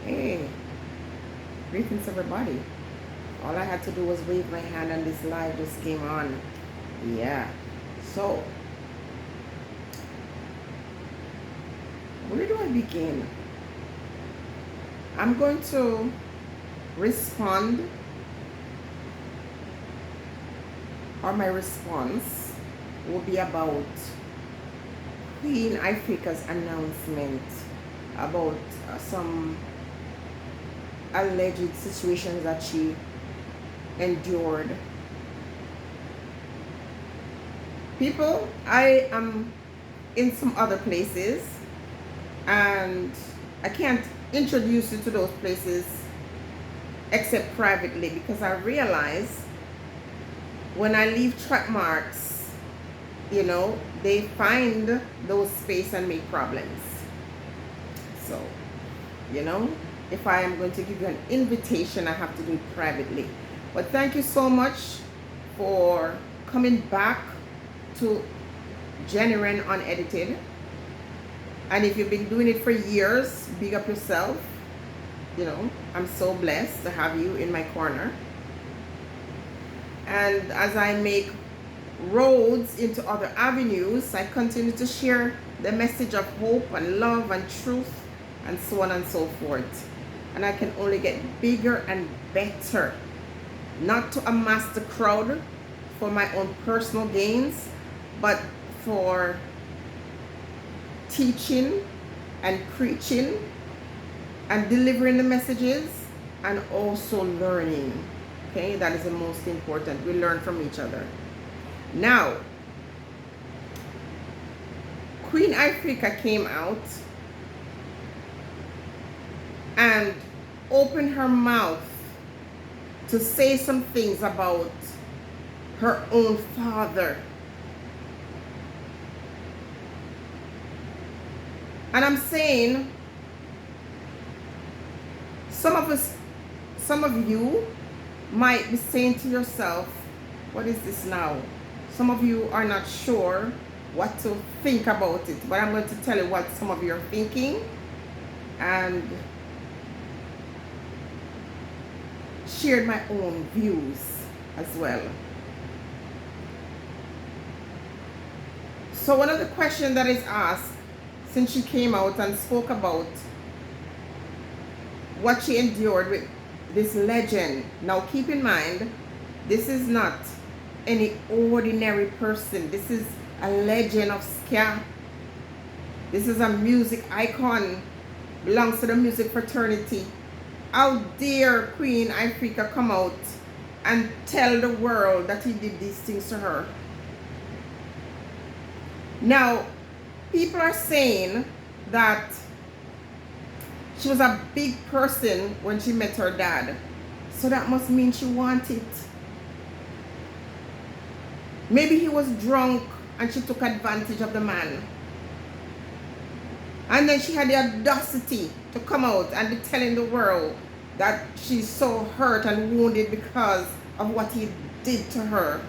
Hey, greetings everybody. All I had to do was wave my hand and this live just came on. Yeah. So, where do I begin? I'm going to respond, or my response will be about Queen Ifrika's announcement about some alleged situations that she endured. People, I am in some other places and I can't introduce you to those places except privately, because I realize when I leave track marks, they find those space and make problems. So, if I am going to give you an invitation, I have to do it privately. But thank you so much for coming back to Genuine Unedited. And if you've been doing it for years, big up yourself. I'm so blessed to have you in my corner. And as I make roads into other avenues, I continue to share the message of hope and love and truth and so on and so forth. And I can only get bigger and better, not to amass the crowd for my own personal gains, but for teaching and preaching and delivering the messages, and also learning. Okay, that is the most important. We learn from each other. Now, Queen Ifrika came out and opened her mouth to say some things about her own father. And I'm saying, some of you might be saying to yourself, what is this now? Some of you are not sure what to think about it, but I'm going to tell you what some of you are thinking and shared my own views as well. So one of the questions that is asked since she came out and spoke about what she endured with this legend. Now keep in mind, this is not any ordinary person. This is a legend of ska. This is a music icon, belongs to the music fraternity. How dare Queen Ifrika come out and tell the world that he did these things to her? Now, people are saying that she was a big person when she met her dad. So that must mean she wanted it. Maybe he was drunk and she took advantage of the man. And then she had the audacity to come out and be telling the world that she's so hurt and wounded because of what he did to her.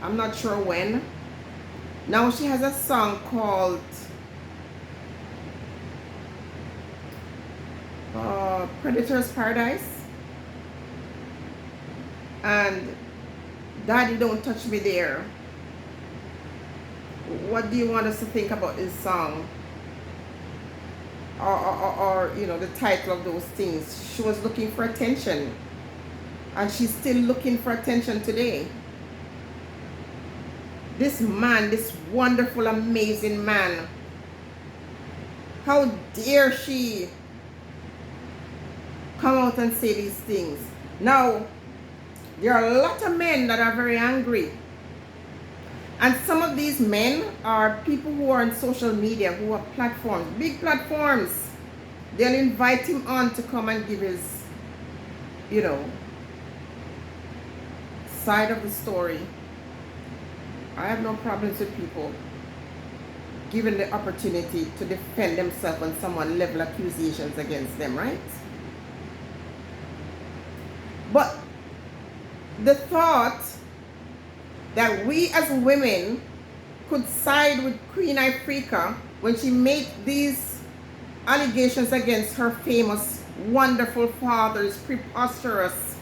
I'm not sure when. Now she has a song called Predator's Paradise and Daddy Don't Touch Me There. What do you want us to think about this song? Or the title of those things. She was looking for attention, and she's still looking for attention today. This man, this wonderful, amazing man, how dare she come out and say these things? Now, there are a lot of men that are very angry. And some of these men are people who are on social media, who have platforms, big platforms. They'll invite him on to come and give his, side of the story. I have no problems with people given the opportunity to defend themselves when someone level accusations against them, right? But the thought that we as women could side with Queen Ifrika when she made these allegations against her famous wonderful father is preposterous.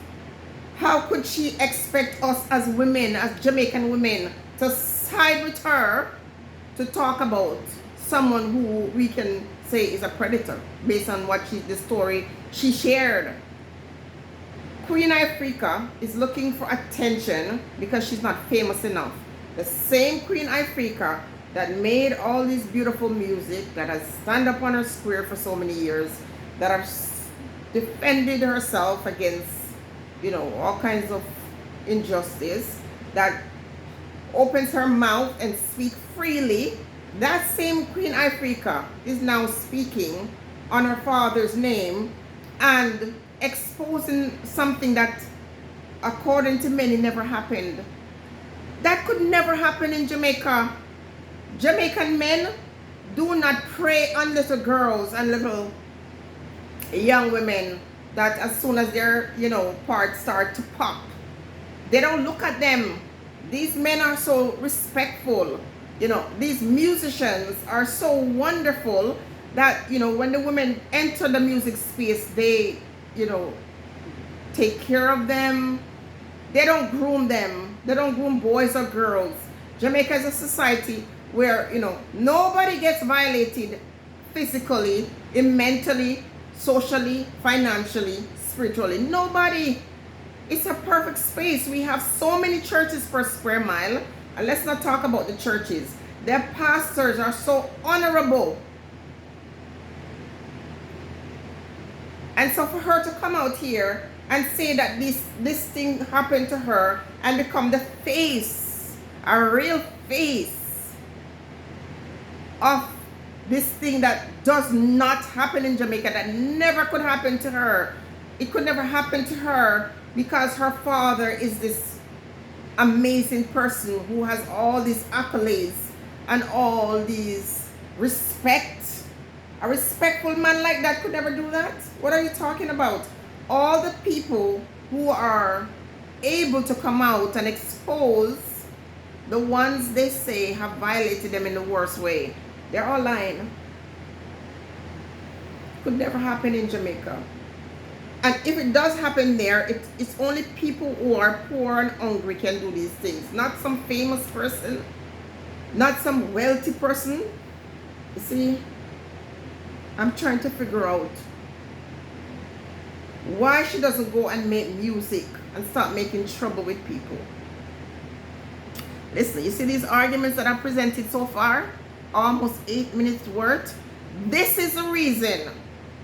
How could she expect us as women, as Jamaican women, to side with her to talk about someone who we can say is a predator based on what the story she shared? Queen Ifrika is looking for attention because she's not famous enough. The same Queen Ifrika that made all this beautiful music, that has stand up on her square for so many years, that has defended herself against, all kinds of injustice, that opens her mouth and speaks freely. That same Queen Ifrika is now speaking on her father's name and exposing something that, according to many, never happened. That could never happen in Jamaica. Jamaican men do not prey on little girls and little young women that as soon as their, parts start to pop, they don't look at them. These men are so respectful. These musicians are so wonderful that, when the women enter the music space, they, take care of them. They don't groom them. They don't groom boys or girls. Jamaica is a society where, nobody gets violated physically, mentally, socially, financially, spiritually. Nobody. It's a perfect space. We have so many churches per square mile. And let's not talk about the churches. Their pastors are so honorable. And so for her to come out here and say that this thing happened to her and become the face, a real face of this thing that does not happen in Jamaica, that never could happen to her. It could never happen to her because her father is this amazing person who has all these accolades and all these respect. A respectful man like that could never do that. What are you talking about? All the people who are able to come out and expose the ones they say have violated them in the worst way, they're all lying. Could never happen in Jamaica. And if it does happen there, it's only people who are poor and hungry can do these things. Not some famous person, not some wealthy person. You see, I'm trying to figure out why she doesn't go and make music and start making trouble with people. Listen, you see these arguments that I've presented so far? Almost 8 minutes worth. This is the reason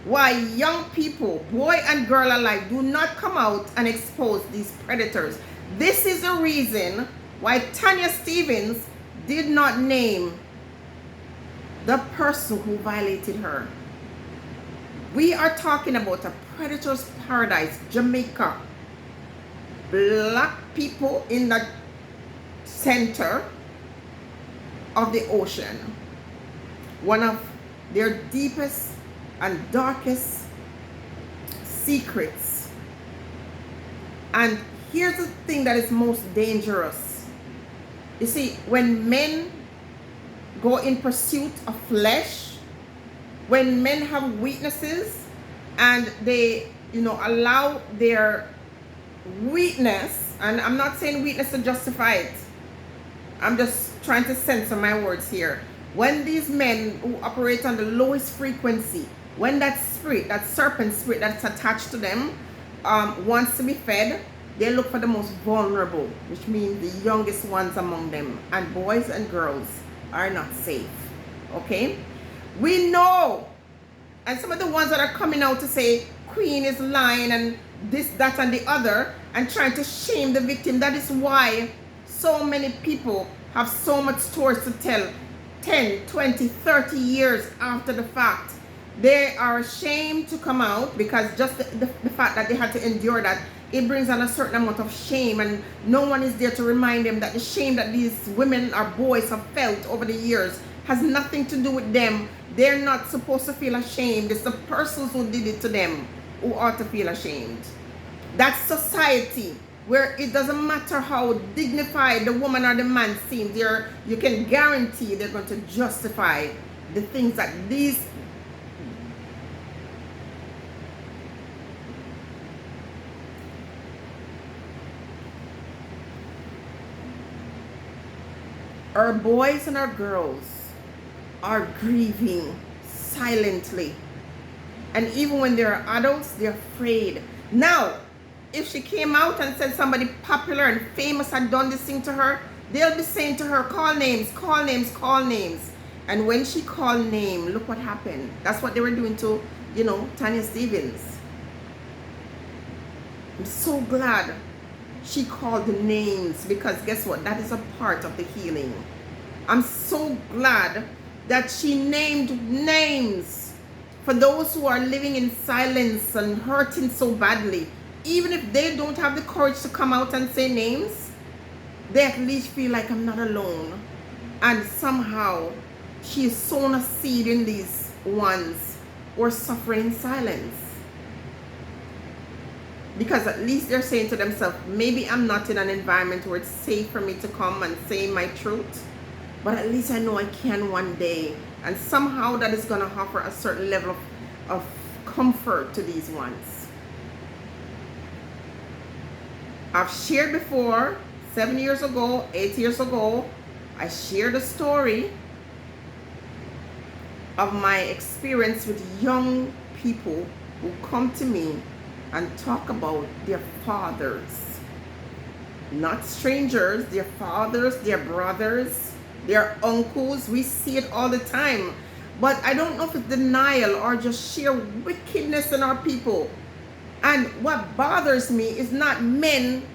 why young people, boy and girl alike, do not come out and expose these predators. This is the reason why Tanya Stevens did not name the person who violated her. We are talking about a predator's paradise, Jamaica. Black people in the center of the ocean. One of their deepest and darkest secrets. And here's the thing that is most dangerous. You see, when men go in pursuit of flesh, when men have weaknesses and they, allow their weakness, and I'm not saying weakness to justify it, I'm just trying to censor my words here. When these men who operate on the lowest frequency, when that spirit, that serpent spirit that's attached to them wants to be fed, they look for the most vulnerable, which means the youngest ones among them. And boys and girls are not safe. Okay? We know, and some of the ones that are coming out to say Queen is lying and this, that, and the other, and trying to shame the victim, that is why so many people have so much stories to tell 10, 20, 30 years after the fact. They are ashamed to come out because just the fact that they had to endure that, it brings on a certain amount of shame, and no one is there to remind them that the shame that these women or boys have felt over the years has nothing to do with them. They're not supposed to feel ashamed. It's the persons who did it to them who ought to feel ashamed. That's society where it doesn't matter how dignified the woman or the man seems. You can guarantee they're going to justify the things that these Our boys and our girls are grieving silently. And even when they're adults, they're afraid. Now, if she came out and said somebody popular and famous had done this thing to her, they'll be saying to her, call names, call names, call names. And when she called name, look what happened. That's what they were doing to, Tanya Stevens. I'm so glad she called the names, because guess what? That is a part of the healing. I'm so glad that she named names for those who are living in silence and hurting so badly. Even if they don't have the courage to come out and say names, they at least feel like I'm not alone. And somehow she has sown a seed in these ones who are suffering in silence. Because at least they're saying to themselves, maybe I'm not in an environment where it's safe for me to come and say my truth, but at least I know I can one day. And somehow that is going to offer a certain level of comfort to these ones. I've shared before, 7 years ago, 8 years ago, I shared a story of my experience with young people who come to me and talk about their fathers. Not strangers, their fathers, their brothers, their uncles. We see it all the time. But I don't know if it's denial or just sheer wickedness in our people. And what bothers me is not men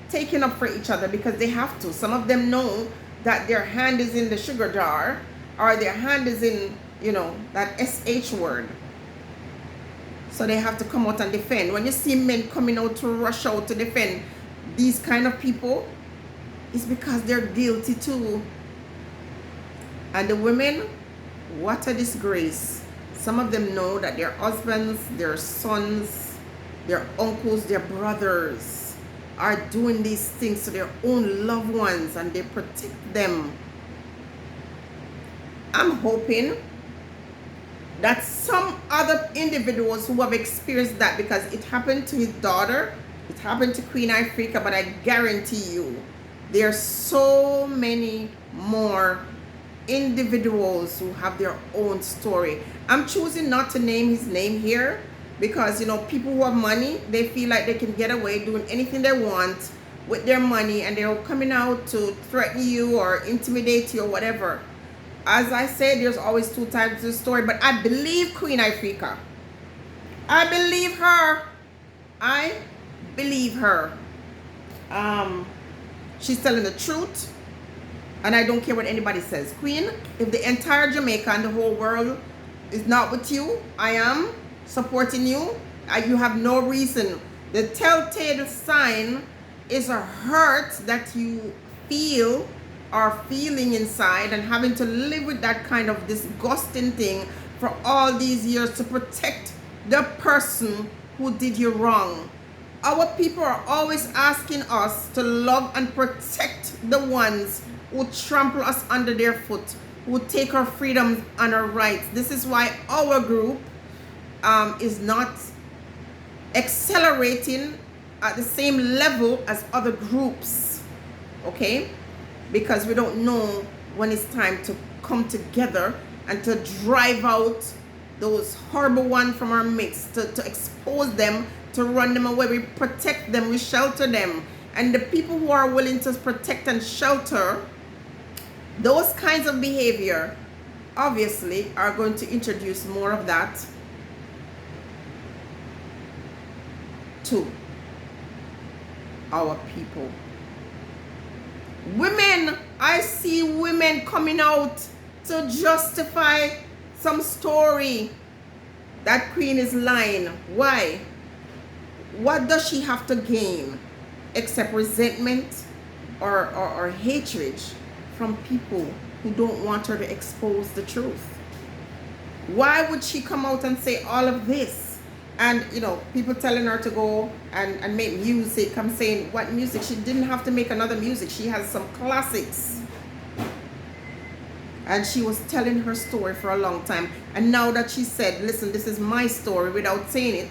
taking up for each other because they have to. Some of them know that their hand is in the sugar jar, or their hand is in, that SH word. So they have to come out and defend. When you see men coming out to rush out to defend these kind of people, it's because they're guilty too. And the women, what a disgrace. Some of them know that their husbands, their sons, their uncles, their brothers are doing these things to their own loved ones, and they protect them. I'm hoping that some other individuals who have experienced that, because it happened to his daughter, it happened to Queen Ifrika, but I guarantee you there are so many more individuals who have their own story. I'm choosing not to name his name here because, people who have money, they feel like they can get away doing anything they want with their money, and they're coming out to threaten you or intimidate you or whatever. As I said, there's always two sides to the story, but I believe Queen Ifrika. I believe her. I believe her. She's telling the truth, and I don't care what anybody says. Queen, if the entire Jamaica and the whole world is not with you, I am supporting you. You have no reason. The telltale sign is a hurt that you feel are feeling inside, and having to live with that kind of disgusting thing for all these years to protect the person who did you wrong. Our people are always asking us to love and protect the ones who trample us under their foot, who take our freedoms and our rights. This is why our group is not accelerating at the same level as other groups, okay? Because we don't know when it's time to come together and to drive out those horrible ones from our midst, to expose them, to run them away. We protect them, we shelter them. And the people who are willing to protect and shelter those kinds of behavior, obviously, are going to introduce more of that to our people. Women, I see women coming out to justify some story that Queen is lying. Why? What does she have to gain except resentment or hatred from people who don't want her to expose the truth? Why would she come out and say all of this? And, people telling her to go and make music. I'm saying, what music? She didn't have to make another music. She has some classics. And she was telling her story for a long time. And now that she said, listen, this is my story, without saying it.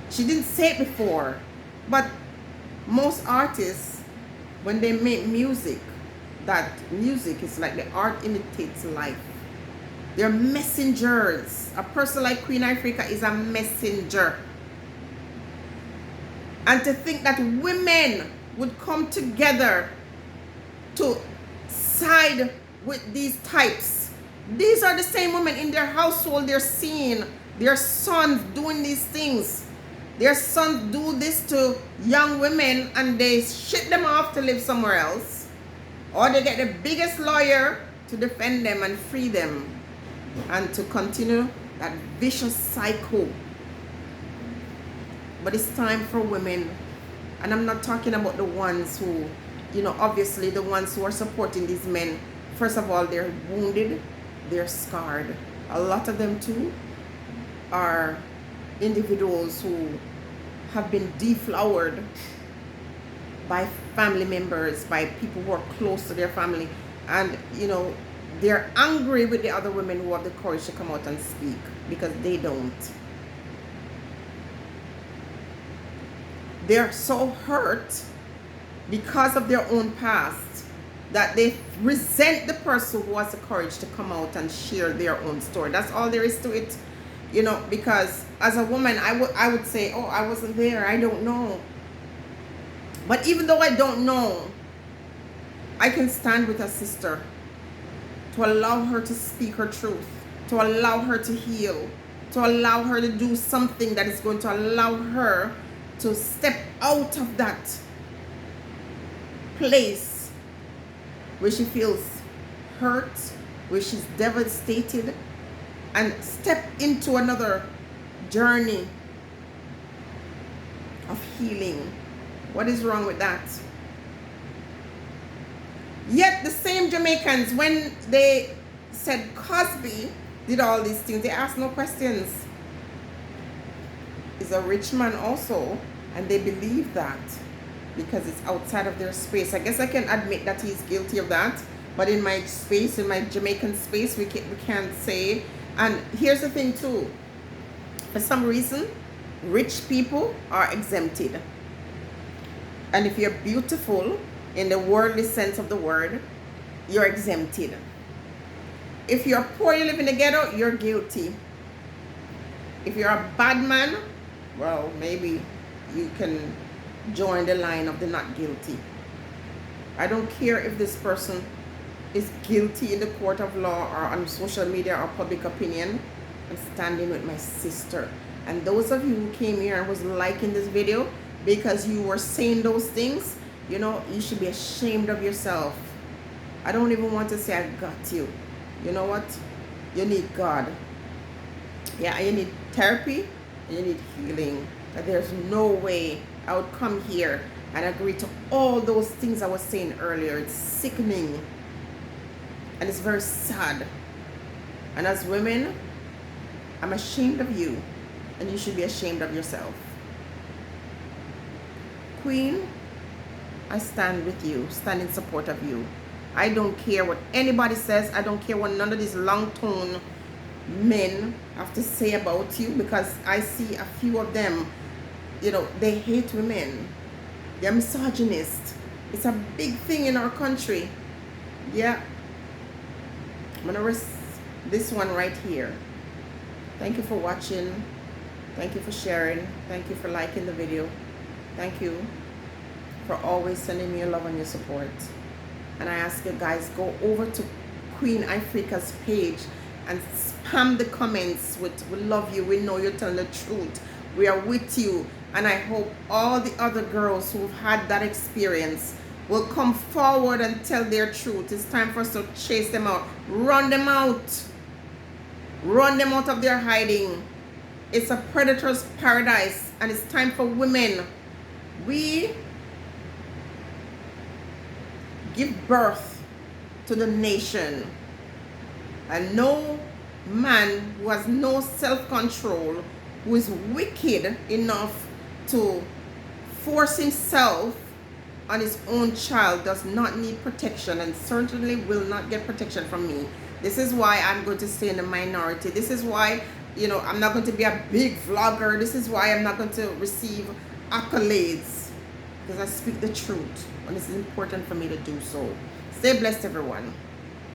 She didn't say it before. But most artists, when they make music, that music is like the art imitates life. They're messengers. A person like Queen Ifrika is a messenger. And to think that women would come together to side with these types. These are the same women in their household. They're seeing their sons doing these things. Their sons do this to young women and they ship them off to live somewhere else. Or they get the biggest lawyer to defend them and free them. And to continue that vicious cycle. But it's time for women. And I'm not talking about the ones who, obviously the ones who are supporting these men. First of all, they're wounded. They're scarred. A lot of them too are individuals who have been deflowered by family members, by people who are close to their family. And, they're angry with the other women who have the courage to come out and speak because they don't. They're so hurt because of their own past that they resent the person who has the courage to come out and share their own story. That's all there is to it. Because as a woman, I would say, oh, I wasn't there, I don't know. But even though I don't know, I can stand with a sister to allow her to speak her truth, to allow her to heal, to allow her to do something that is going to allow her to step out of that place where she feels hurt, where she's devastated, and step into another journey of healing. What is wrong with that? Yet the same Jamaicans, when they said Cosby did all these things, they asked no questions. He's a rich man also, and they believe that because it's outside of their space. I guess I can admit that he's guilty of that, but in my space, in my Jamaican space, we can't say. And here's the thing too, for some reason, rich people are exempted. And if you're beautiful, in the worldly sense of the word, you're exempted. If you're poor, you live in the ghetto, you're guilty. If you're a bad man, well, maybe you can join the line of the not guilty. I don't care if this person is guilty in the court of law or on social media or public opinion. I'm standing with my sister. And those of you who came here and was liking this video because you were saying those things, you should be ashamed of yourself. I don't even want to say I got you. You know what? You need God. Yeah, you need therapy. You need healing. There's no way I would come here and agree to all those things I was saying earlier. It's sickening. And it's very sad. And as women, I'm ashamed of you. And you should be ashamed of yourself. Queen, I stand with you, stand in support of you. I don't care what anybody says. I don't care what none of these long-tone men have to say about you, because I see a few of them, they hate women. They're misogynist. It's a big thing in our country. Yeah. I'm going to rest this one right here. Thank you for watching. Thank you for sharing. Thank you for liking the video. Thank you for always sending me your love and your support. And I ask you guys, go over to Queen Ifrika's page and spam the comments with "we love you, we know you're telling the truth, we are with you." And I hope all the other girls who've had that experience will come forward and tell their truth. It's time for us to chase them out, run them out of their hiding. It's a predator's paradise, and it's time for women. We give birth to the nation, and no man who has no self-control, who is wicked enough to force himself on his own child, does not need protection, and certainly will not get protection from me. This is why I'm going to stay in the minority. This is why, I'm not going to be a big vlogger. This is why I'm not going to receive accolades. because I speak the truth, and it's important for me to do so. Stay blessed, everyone.